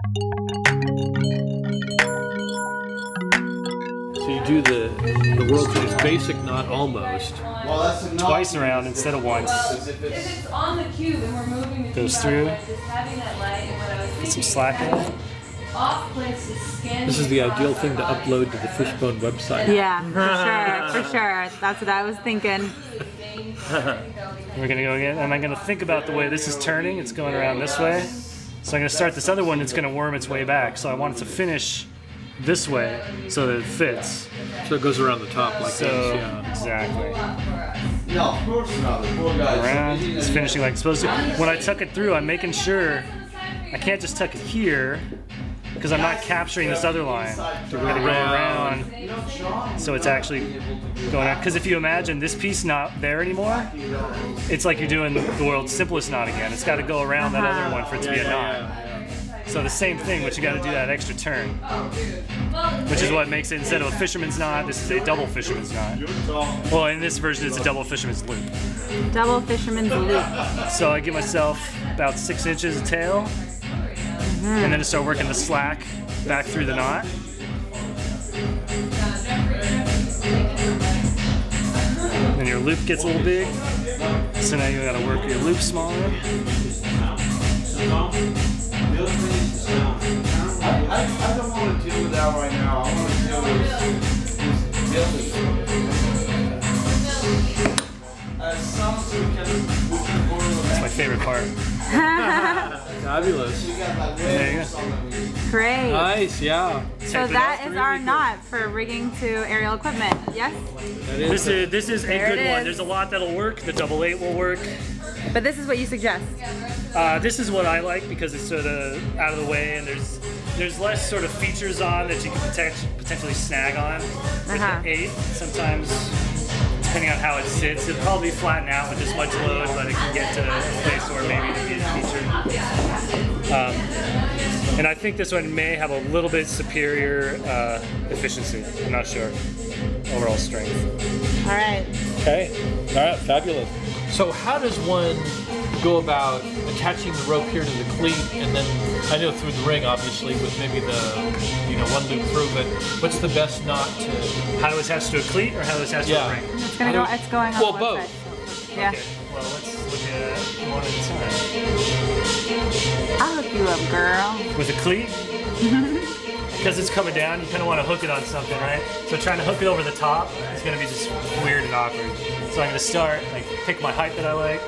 So you do the world's most basic knot almost. Well, that's a Twice around instead of once. If it's on the cube and we're moving the Goes cube through. out of it, just having that light and what I was Get thinking some slack in it. off clicks is scanning. This is the across ideal the thing to line. upload to the Fishbone website. Yeah, for sure. That's what I was thinking. We're gonna go again, and I'm gonna think about the way this is turning. It's going around this way. So I'm gonna start this other one that's gonna worm its way back. So I want it to finish this way so that it fits. So it goes around the top like So, this, yeah. exactly. No, of course not. The poor guy's Around, it's finishing like it's supposed to. When I tuck it through, I'm making sure I can't just tuck it here because I'm not capturing this other line. We're gonna go around so it's actually going out. Because if you imagine this piece not there anymore, it's like you're doing the world's simplest knot again. It's got to go around that other one for it to be a knot. So the same thing, but you got to do that extra turn, which is what makes it, instead of a fisherman's knot, this is a double fisherman's knot. Well, in this version, it's a double fisherman's loop. Double fisherman's loop. So I give myself about 6 inches of tail, and then I start working the slack back through the knot. Then your loop gets a little big, so now you gotta work your loop smaller. I don't want to deal with that right now. I want to deal with this That's my favorite part. Fabulous. There you go. Great. Nice, yeah. So that is our knot for rigging to aerial equipment. Yes? That is This is a There it good one. is. There's a lot that'll work. The 88 will work. But this is what you suggest. This is what I like because it's sort of out of the way and there's less sort of features on that you can potentially snag on. With Uh-huh. the 8, sometimes depending on how it sits, it'll probably flatten out with this much load, but it can get to a place where maybe it can get featured. And I think this one may have a little bit superior efficiency. I'm not sure. Overall strength. All right. Okay. All right, fabulous. So how does one go about attaching the rope here to the cleat, and then I know through the ring, obviously, with maybe the one loop through, but what's the best knot to? How to attach to a cleat or how to attach to a ring? It's gonna go. It's going on Well, the both. website. Yeah. Okay, well let's look at one at a time. I'll hook you up, girl. With a cleat? Because it's coming down, you kind of want to hook it on something, right? So trying to hook it over the top is going to be just weird and awkward. So I'm going to start, like, pick my height that I like,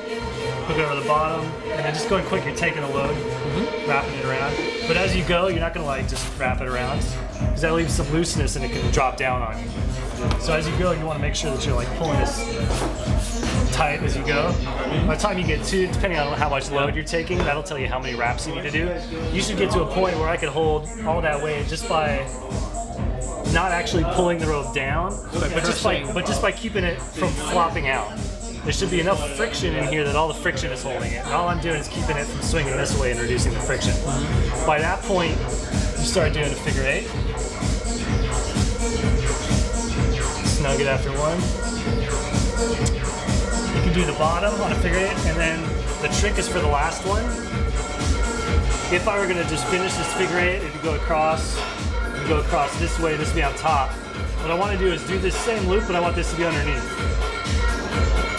hook it over the bottom, and then just going quick, you're taking a load, wrapping it around. But as you go, you're not going to, like, just wrap it around, because that leaves some looseness and it can drop down on you. So as you go, you want to make sure that you're, like, pulling this tight as you go. By the time you get to, depending on how much load you're taking, that'll tell you how many wraps you need to do. You should get to a point where I could hold all that weight just by not actually pulling the rope down, but just by keeping it from flopping out. There should be enough friction in here that all the friction is holding it. And all I'm doing is keeping it from swinging this way and reducing the friction. By that point, you start doing a figure 8. Snug it after one. You can do the bottom on a figure 8, and then the trick is for the last one. If I were going to just finish this figure 8, if you go across this way, this would be on top. What I want to do is do this same loop, but I want this to be underneath.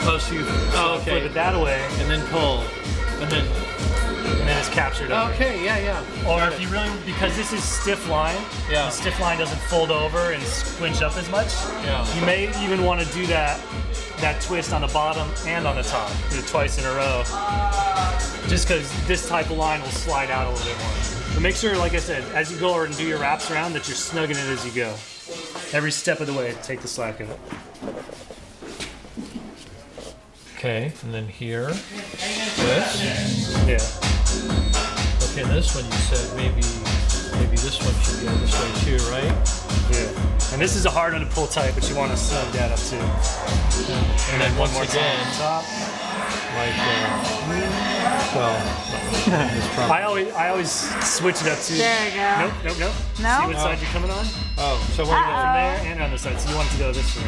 Oh, so you. So flip it that way, And then pull, and then. it's captured under. Okay, yeah. Or if you really, because this is stiff line, Yeah. the stiff line doesn't fold over and squinch up as much. Yeah. You may even want to do that twist on the bottom and on the top. Do it twice in a row. Just because this type of line will slide out a little bit more. But make sure, like I said, as you go and do your wraps around, that you're snugging it as you go. Every step of the way, take the slack in it. Okay, and then here, this. Yeah. Okay, this one you said maybe this one should go this way too, right? Yeah. And this is a hard one to pull tight, but you want to snug that up too. And then once More again, time on top. like, this probably. I always switch it up to. There you go. Nope. No? See what side you're coming on? Oh, so From what? there and on the side, so you want it to go this way.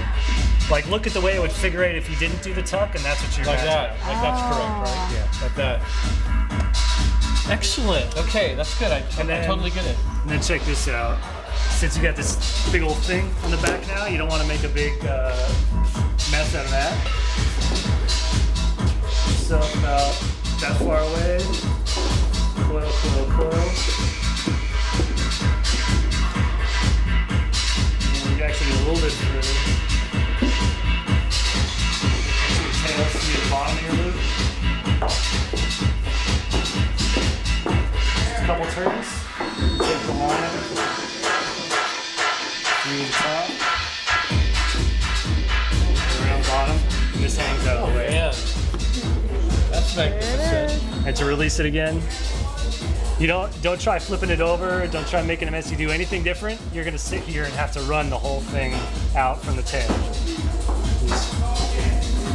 Like, look at the way it would figure 8 if you didn't do the tuck, and that's what you're Like matching that. up. Like that's correct, right? Yeah. Like that. Excellent. Okay, that's good. I totally get it. And then check this out. Since you got this big old thing on the back now, you don't want to make a big mess out of that. So about that far away. Coil, coil, coil. And you actually get a little bit further. See the tail, see the bottom of your loop. Just a couple turns. Take the line through the top, around bottom, and this hangs out of the way. Man, that's magnificent. And to release it again, you don't try flipping it over, don't try making a mess. You do anything different, you're gonna sit here and have to run the whole thing out from the tail. Just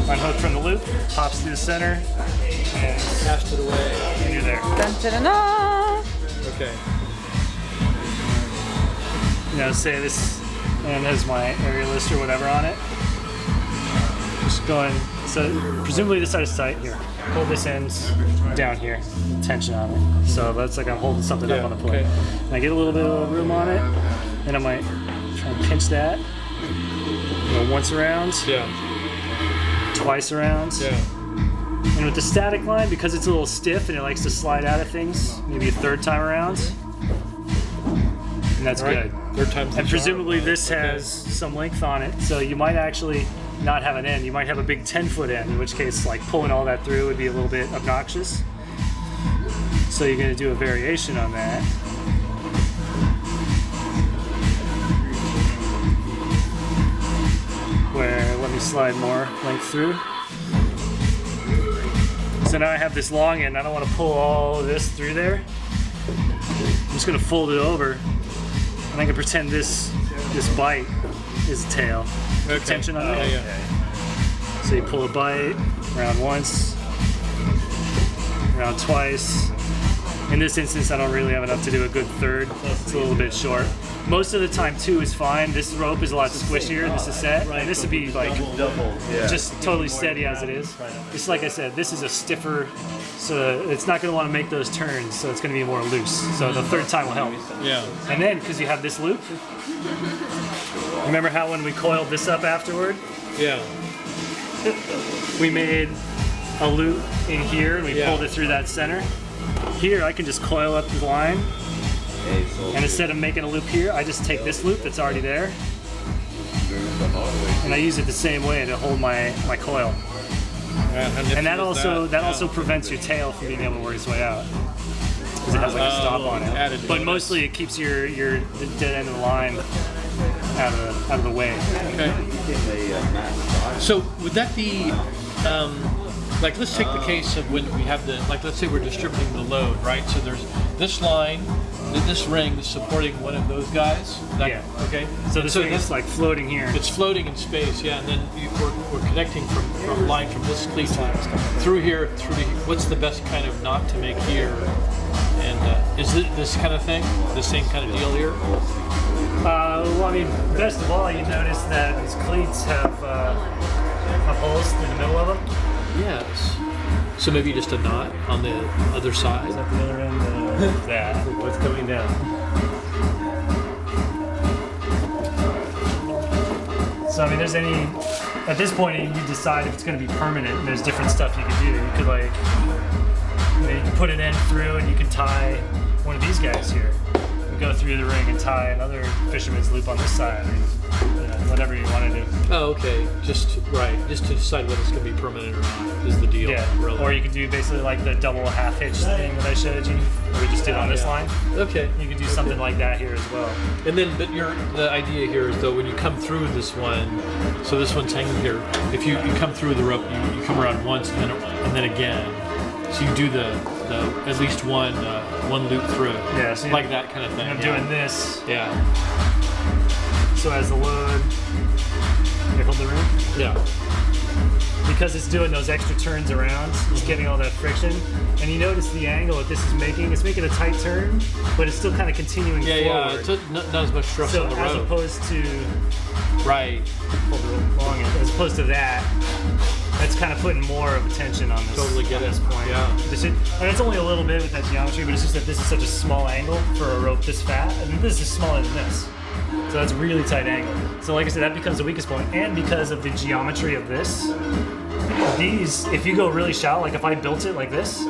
unhook from the loop, pops through the center, and Cast it away. and you're there. Dun, dun, dun, dun. Okay. You know, say this, and there's my aerialist or whatever on it. Just going, so presumably this side is tight. Here, hold this end down here, tension on it. So that's like I'm holding something up on the plate. okay. And I get a little bit of room on it, and I might try and pinch that. You know, once around, Yeah. twice around. Yeah. And with the static line, because it's a little stiff and it likes to slide out of things, maybe a third time around. And that's Right. good. Third time's the And charm. presumably this Okay. has some length on it, so you might actually not have an end. You might have a big 10-foot end, in which case like pulling all that through would be a little bit obnoxious. So you're gonna do a variation on that. Where, let me slide more length through. So now I have this long end, I don't wanna pull all of this through there. I'm just gonna fold it over. And I can pretend this bite is a tail. Okay. Tension on it. Yeah. So you pull a bite, round once, round twice. In this instance, I don't really have enough to do a good third. It's a little bit short. Most of the time, 2 is fine. This rope is a lot squishier. This is set, and this would be like just totally steady as it is. Just like I said, this is a stiffer, so it's not going to want to make those turns. So it's going to be more loose. So the third time will help. Yeah. And then, because you have this loop, remember how when we coiled this up afterward, Yeah. we made a loop in here and we Yeah. pulled it through that center? Here, I can just coil up the line, and instead of making a loop here, I just take this loop that's already there, and I use it the same way to hold my coil. And that also prevents your tail from being able to work its way out, because it has like a stop on it. added But bonus. mostly it keeps the dead end of the line out of the way. Okay. So would that be, like, let's take the case of when we have let's say we're distributing the load, right? So there's this line, this ring is supporting one of those guys. Yeah. Okay. So this thing is like floating here. It's floating in space, yeah, and then we're connecting from line from this cleat through here, what's the best kind of knot to make here? And is it this kind of thing, the same kind of deal here? Well, I mean, best of all, you notice that these cleats have holes through the middle of them. Yes. So maybe just a knot on the other side? At the other end of that, what's coming down. So, I mean, at this point, you decide if it's going to be permanent, and there's different stuff you can do. You could, like, you can put an end through, and you can tie one of these guys here. You go through the ring and tie another fisherman's loop on this side, or whatever you want to do. Oh, okay. Just to decide whether it's going to be permanent or not is the deal. Yeah. Really. Or you can do basically like the double half hitch thing that I showed you, that we just did on this line. Okay. You can do something like that here as well. And then, but the idea here is though when you come through this one, so this one's hanging here. If you come through the rope, you come around once and then again. So you do the at least one loop through. Yeah. So Like that kind of thing. I'm yeah. doing this. Yeah. So as the load, you hold the ring. Yeah. Because it's doing those extra turns around, it's getting all that friction. And you notice the angle that this is making. It's making a tight turn, but it's still kind of continuing Yeah. forward. It's not as much stress So on the as rope. opposed to Right. hold the rope long end, as opposed to that, That's kind of putting more of attention on this. Totally get on it. this point. Yeah. And it's only a little bit with that geometry, but it's just that this is such a small angle for a rope this fat, and this is smaller than this. So that's a really tight angle. So like I said, that becomes the weakest point, and because of the geometry of this, these, if you go really shallow, like if I built it like this,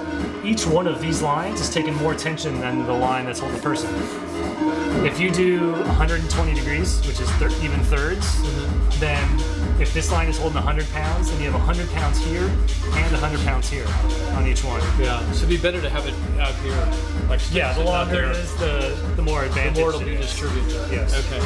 each one of these lines is taking more tension than the line that's holding the person. If you do 120 degrees, which is even thirds, then if this line is holding 100 pounds, then you have 100 pounds here and 100 pounds here on each one. Yeah. So it'd be better to have it out here, like Yeah, the out longer there. it is, the more advantage. The more it'll be it is. distributed. Yes. Okay.